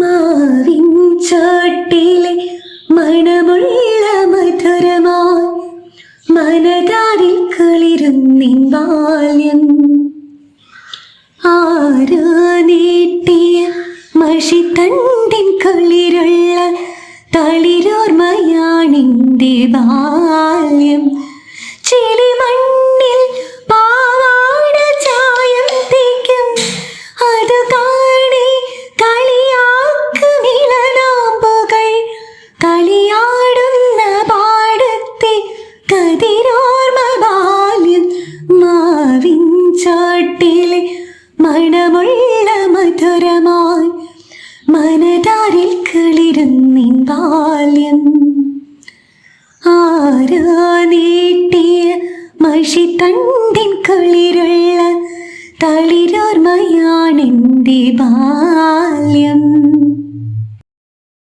മാവിൻ ചോട്ടിലെ മണമുള്ള മധുരമായി മനതാരിൽ കുളിരുന്നിൻ ബാല്യം. ആരോ നീട്ടിയ മഷിത്തണ്ടിൻ കുളിരുള്ള തളിരോർമയാണെൻ്റെ ബാല്യം. ചിലിമണ്ണിൽ പാവാട ചായം തേക്കും അത് കാണി കളിയാക്കും ഇളനാമ്പുകൾ. കളിയാടുന്ന പാടത്തെ കതിരോർമ ബാല്യം. മാവിൻ ചോട്ടിലെ മണമുള്ള മധുരമായി മനതാരിൽ കുളിരുന്നിൻ ബാല്യം. ആരോ നീട്ടിയ മഷിത്തണ്ടിൻ കുളിരുള്ള തളിരോർമയാണെൻ്റെ ബാല്യം.